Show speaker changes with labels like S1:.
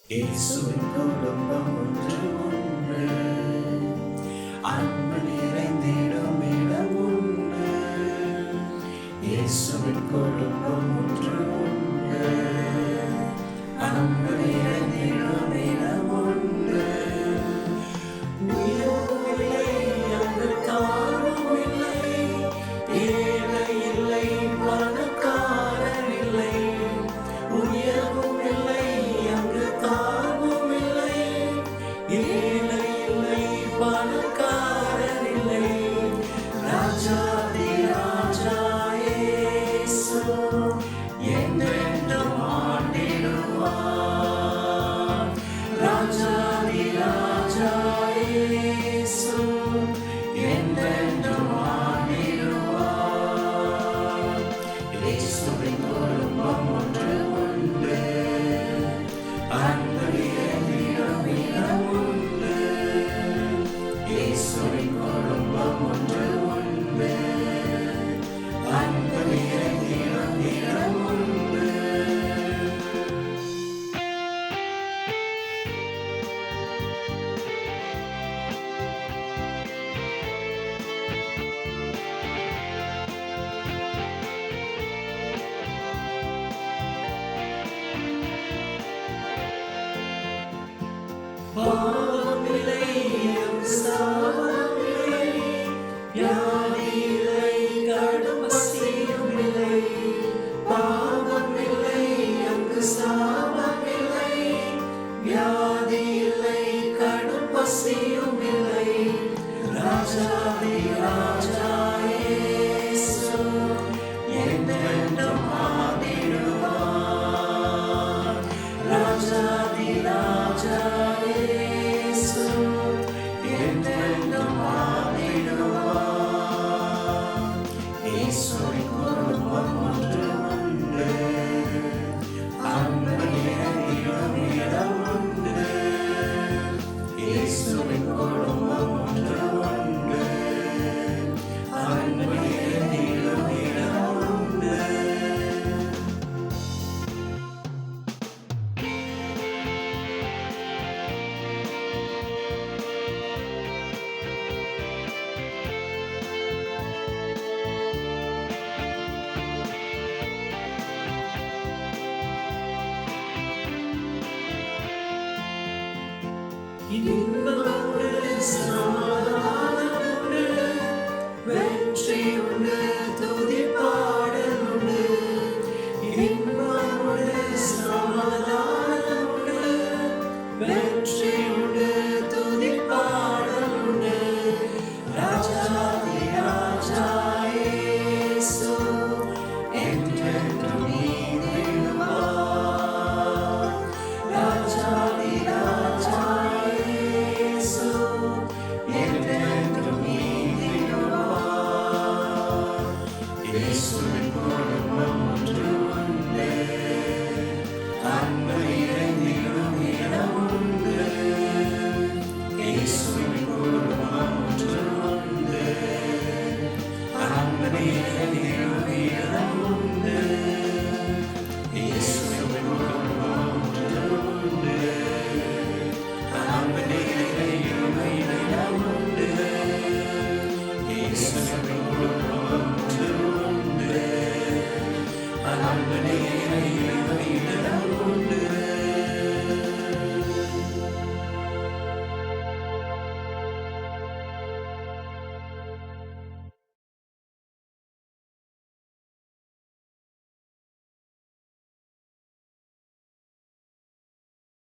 S1: இயேசுவின் குடும்பம் ஒன்று உண்டு, அன்பு நிறைந்திடும் இடம் உண்டு. இயேசுவின் குடும்பம் ஒன்று உண்டு, அன்பு நிறைந்திடும் இடம் உண்டு. உயர்வும் இல்லை, அங்கு தாழ்வும் இல்லை, ஏழை இல்லை, பணக்காரன் இல்லை. உயர்வும் இல்லை, அங்கு தாழ்வும் இல்லை, ஏழை இல்லை, பணக்காரன் இல்லை. ராஜாதி ராஜா இயேசு என்றென்றும் ஆண்டிடுவார். ராஜாதி ராஜா இயேசு என்றென்றும் ஆண்டிடுவார். இயேசுவின் குடும்பம் ஒன்று உண்டு, அன்பு நிறைந்திடும் இடம் உண்டு. இயேசுவின் குடும்பம் ஒன்று உண்டு, அன்பு நிறைந்திடும் இடம் உண்டு. பாவமில்லை, சாபமில்லை, வியாதி இல்லை, கடும் பசியும் இல்லை. பாவமில்லை, அங்கு சாபமில்லை, வியாதி இல்லை, கடும் பசியும் இல்லை. ராஜாதி ராஜா இயேசு என்றென்றும் ஆண்டிடுவார். ராஜாதி ராஜா இயேசு என்றென்றும் ஆண்டிடுவார். இயேசுவின் குடும்பம் ஒன்று உண்டு, அன்பு நிறைந்திடும் இடம் உண்டு. இயேசுவின் குடும்பம் ஒன்று உண்டு, அன்பு நிறைந்திடும் இடம் உண்டு. இது